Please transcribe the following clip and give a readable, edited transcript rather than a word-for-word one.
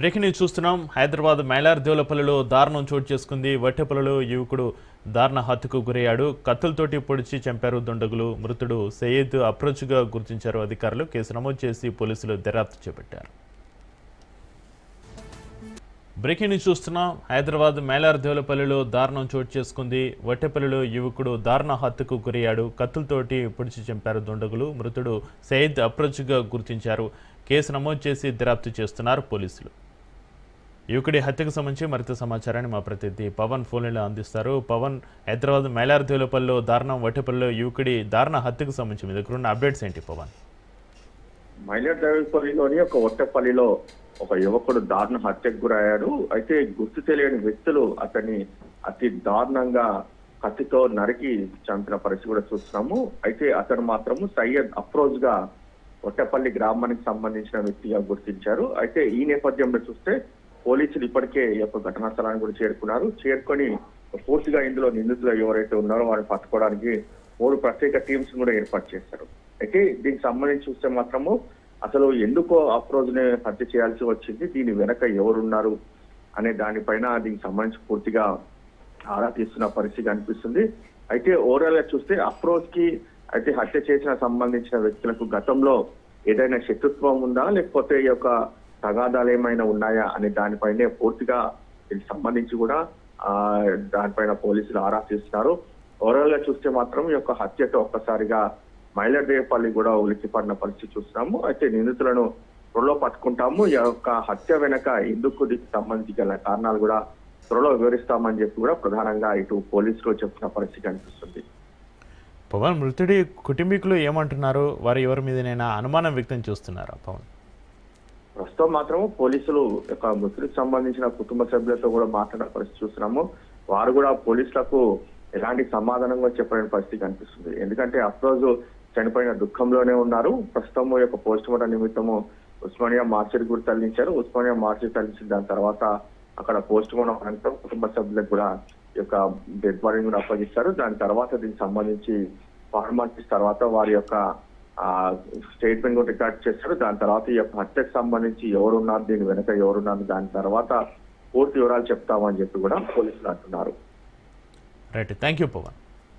Breaking news చూస్తున్నాం. హైదరాబాద్ మైలార్ దేవులపల్లిలో దారుణం చోటు చేసుకుంది. వట్టెపల్లిలో యువకుడు దారుణ హత్యకు గురయ్యాడు. కత్తులతోటి పొడిచి చంపారు దుండగులు. మృతుడు సయ్యద్ అప్రోచ్గా గుర్తించారు అధికారులు. కేసు నమోదు చేసి పోలీసులు దర్యాప్తు చేపట్టారు. బ్రేకింగ్ న్యూస్ చూస్తున్నాం. హైదరాబాద్ మైలార్ దేవులపల్లిలో దారుణం చోటు చేసుకుంది. వట్టెపల్లిలో యువకుడు దారుణ హత్యకు గురయ్యాడు. కత్తులతోటి పొడిచి చంపారు దుండగులు. మృతుడు సయ్యద్ అప్రోచ్గా గుర్తించారు. కేసు నమోదు చేసి దర్యాప్తు చేస్తున్నారు పోలీసులు. యువకుడి హత్యకు సంబంధించి మరింత సమాచారాన్ని మా ప్రతినిధి పవన్ ఫోన్లో అందిస్తారు. పవన్, హైదరాబాద్ మైలార్ దేవులపల్లిలో దారుణం, వట్టెపల్లిలో యువకుడి దారుణ హత్యకు సంబంధించి మీ దగ్గర ఉన్న అప్డేట్స్ ఏంటి పవన్? మైలార్ దేవులపల్లిలోని ఒక వట్టెపల్లిలో ఒక యువకుడు దారుణ హత్యకు గురయ్యాడు. అయితే గుర్తు తెలియని వ్యక్తులు అతన్ని అతి దారుణంగా కత్తితో నరికి చంపిన పరిస్థితి కూడా చూస్తున్నాము. అయితే అతను మాత్రము సయ్యద్ అఫ్రోజ్ గా వట్టెపల్లి గ్రామానికి సంబంధించిన వ్యక్తిగా గుర్తించారు. అయితే ఈ నేపథ్యంలో చూస్తే పోలీసులు ఇప్పటికే ఈ యొక్క ఘటనా స్థలాన్ని కూడా చేరుకొని పూర్తిగా ఇందులో నిందితులు ఎవరైతే ఉన్నారో వారిని పట్టుకోవడానికి 3 ప్రత్యేక టీమ్స్ కూడా ఏర్పాటు చేశారు. అయితే దీనికి సంబంధించి చూస్తే మాత్రము అసలు ఎందుకో అఫ్రోజ్ని హత్య చేయాల్సి వచ్చింది, దీని వెనక ఎవరున్నారు అనే దానిపైన దీనికి సంబంధించి పూర్తిగా ఆరా తీస్తున్న పరిస్థితి అనిపిస్తుంది. అయితే ఓవరాల్ గా చూస్తే అఫ్రోజ్ కి అయితే హత్య చేసిన సంబంధించిన వ్యక్తులకు గతంలో ఏదైనా శత్రుత్వం ఉందా, లేకపోతే ఈ యొక్క తగాదాలు ఏమైనా ఉన్నాయా అనే దానిపైనే పూర్తిగా దీనికి సంబంధించి కూడా దానిపైన పోలీసులు ఆరా తీస్తున్నారు. ఓవరాల్ గా చూస్తే మాత్రం ఈ యొక్క హత్యతో ఒక్కసారిగా మైలార్ దేవులపల్లి కూడా ఉలిక్కిపడిన పరిస్థితి చూస్తున్నాము. అయితే నిందితులను త్వరలో పట్టుకుంటాము. ఈ యొక్క హత్య వెనక ఎందుకు దీనికి సంబంధించి గల కారణాలు కూడా త్వరలో వివరిస్తామని చెప్పి కూడా ప్రధానంగా ఇటు పోలీసులు చెప్తున్న పరిస్థితి అనిపిస్తుంది. పవన్, మృతుడి కుటుంబీకులు ఏమంటున్నారు? వారు ఎవరి మీదనైనా అనుమానం వ్యక్తం చేస్తున్నారా పవన్? ప్రస్తుతం మాత్రము పోలీసులు యొక్క మృతుడికి సంబంధించిన కుటుంబ సభ్యులతో కూడా మాట్లాడే పరిస్థితి చూస్తున్నాము. వారు కూడా పోలీసులకు ఎలాంటి సమాధానం కూడా చెప్పలేని పరిస్థితి కనిపిస్తుంది. ఎందుకంటే అఫ్రోజ్ చనిపోయిన దుఃఖంలోనే ఉన్నారు. ప్రస్తుతం యొక్క పోస్ట్ మార్టం నిమిత్తము ఉస్మానియా మార్చికి కూడా తరలించారు. ఉస్మానియా మార్చికి తరలించిన దాని తర్వాత అక్కడ పోస్ట్ మార్టం అనంతరం కుటుంబ సభ్యులకు కూడా ఈ యొక్క డెడ్ బాడీని కూడా అప్పగిస్తారు. దాని తర్వాత దీనికి సంబంధించి ఫార్మాలిటీస్ తర్వాత వారి యొక్క స్టేట్మెంట్ కూడా రికార్డ్ చేస్తారు. దాని తర్వాత ఈ యొక్క హత్యకు సంబంధించి ఎవరున్నారు, దీని వెనక ఎవరున్నారు, దాని తర్వాత పూర్తి వివరాలు చెప్తామని చెప్పి కూడా పోలీసులు అంటున్నారు. Right, thank you Pawan.